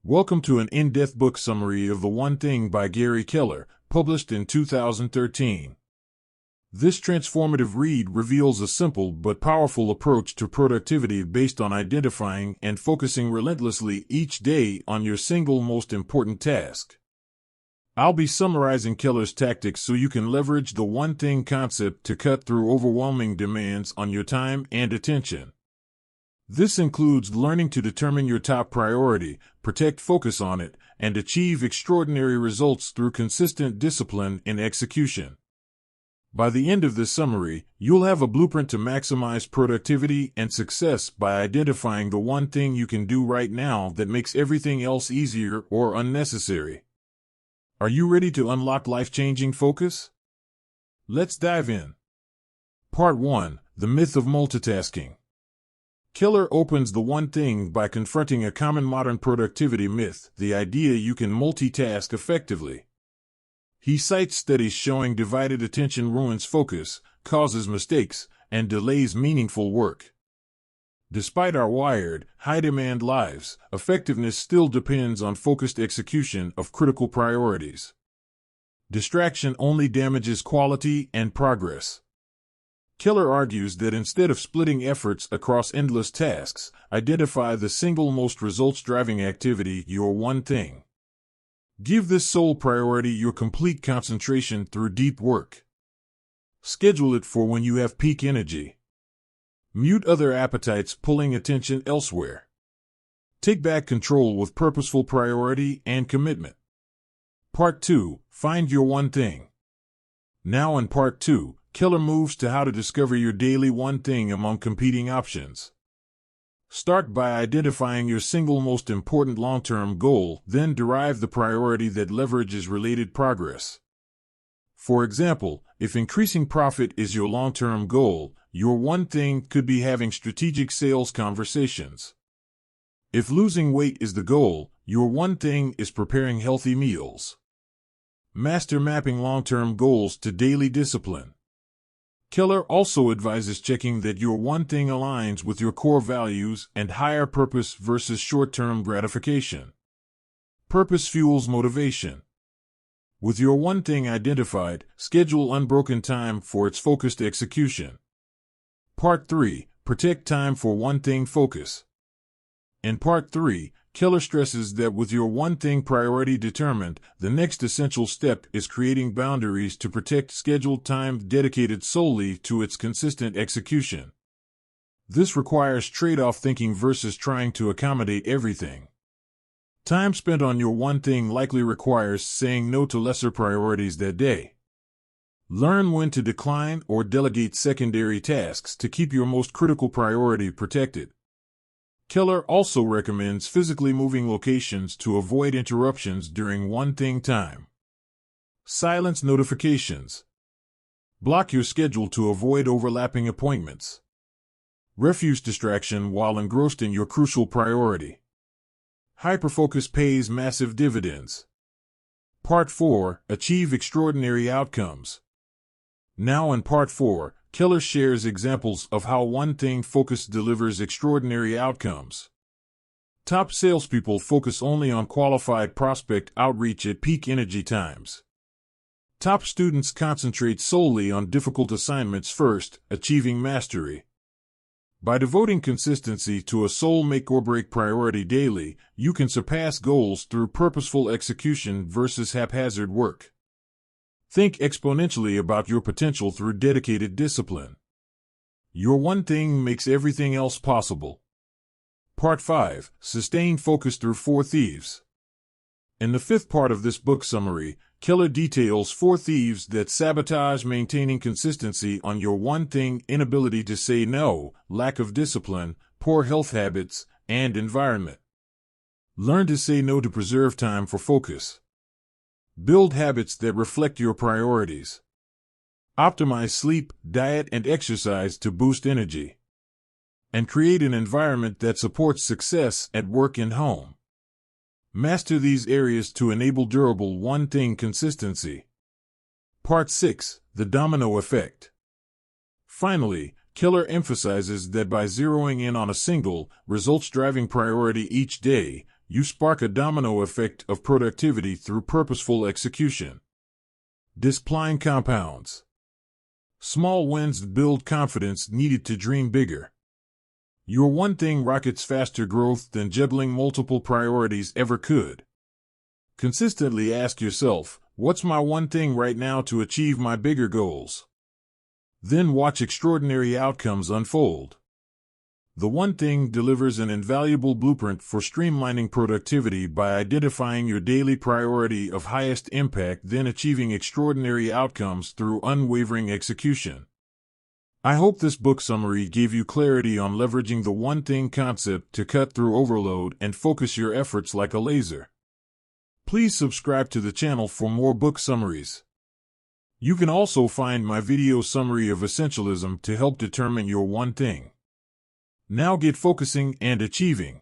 Welcome to an in-depth book summary of The One Thing by Gary Keller, published in 2013. This transformative read reveals a simple but powerful approach to productivity based on identifying and focusing relentlessly each day on your single most important task. I'll be summarizing Keller's tactics so you can leverage the one thing concept to cut through overwhelming demands on your time and attention. This includes learning to determine your top priority, protect focus on it, and achieve extraordinary results through consistent discipline in execution. By the end of this summary, you'll have a blueprint to maximize productivity and success by identifying the one thing you can do right now that makes everything else easier or unnecessary. Are you ready to unlock life-changing focus? Let's dive in. Part 1: The Myth of Multitasking. Keller opens The One Thing by confronting a common modern productivity myth, the idea you can multitask effectively. He cites studies showing divided attention ruins focus, causes mistakes, and delays meaningful work. Despite our wired, high-demand lives, effectiveness still depends on focused execution of critical priorities. Distraction only damages quality and progress. Keller argues that instead of splitting efforts across endless tasks, identify the single most results-driving activity, your one thing. Give this sole priority your complete concentration through deep work. Schedule it for when you have peak energy. Mute other appetites pulling attention elsewhere. Take back control with purposeful priority and commitment. Part 2: Find your one thing. Now in Part 2, Keller moves to how to discover your daily one thing among competing options. Start by identifying your single most important long-term goal, then derive the priority that leverages related progress. For example, if increasing profit is your long-term goal, your one thing could be having strategic sales conversations. If losing weight is the goal, your one thing is preparing healthy meals. Master mapping long-term goals to daily discipline. Keller also advises checking that your one thing aligns with your core values and higher purpose versus short-term gratification. Purpose fuels motivation. With your one thing identified, schedule unbroken time for its focused execution. Part 3: Protect time for one thing focus. In Part 3, Keller stresses that with your one thing priority determined, the next essential step is creating boundaries to protect scheduled time dedicated solely to its consistent execution. This requires trade-off thinking versus trying to accommodate everything. Time spent on your one thing likely requires saying no to lesser priorities that day. Learn when to decline or delegate secondary tasks to keep your most critical priority protected. Keller also recommends physically moving locations to avoid interruptions during one thing time. Silence notifications. Block your schedule to avoid overlapping appointments. Refuse distraction while engrossed in your crucial priority. Hyperfocus pays massive dividends. Part 4: Achieve extraordinary outcomes. Now in Part 4, Keller shares examples of how one thing focus delivers extraordinary outcomes. Top salespeople focus only on qualified prospect outreach at peak energy times. Top students concentrate solely on difficult assignments first, achieving mastery. By devoting consistency to a sole make-or-break priority daily, you can surpass goals through purposeful execution versus haphazard work. Think exponentially about your potential through dedicated discipline. Your one thing makes everything else possible. Part 5: Sustain focus through 4 thieves. In the 5th part of this book summary, Keller details 4 thieves that sabotage maintaining consistency on your one thing: inability to say no, lack of discipline, poor health habits, and environment. Learn to say no to preserve time for focus. Build habits that reflect your priorities. Optimize sleep, diet, and exercise to boost energy. And create an environment that supports success at work and home. Master these areas to enable durable one thing consistency. Part 6: The Domino Effect. Finally, Keller emphasizes that by zeroing in on a single, results-driving priority each day, You spark a domino effect of productivity through purposeful execution. Discipline compounds. Small wins build confidence needed to dream bigger. Your one thing rockets faster growth than juggling multiple priorities ever could. Consistently ask yourself, what's my one thing right now to achieve my bigger goals? Then watch extraordinary outcomes unfold. The one thing delivers an invaluable blueprint for streamlining productivity by identifying your daily priority of highest impact, then achieving extraordinary outcomes through unwavering execution. I hope this book summary gave you clarity on leveraging the one thing concept to cut through overload and focus your efforts like a laser. Please subscribe to the channel for more book summaries. You can also find my video summary of essentialism to help determine your one thing. Now get focusing and achieving.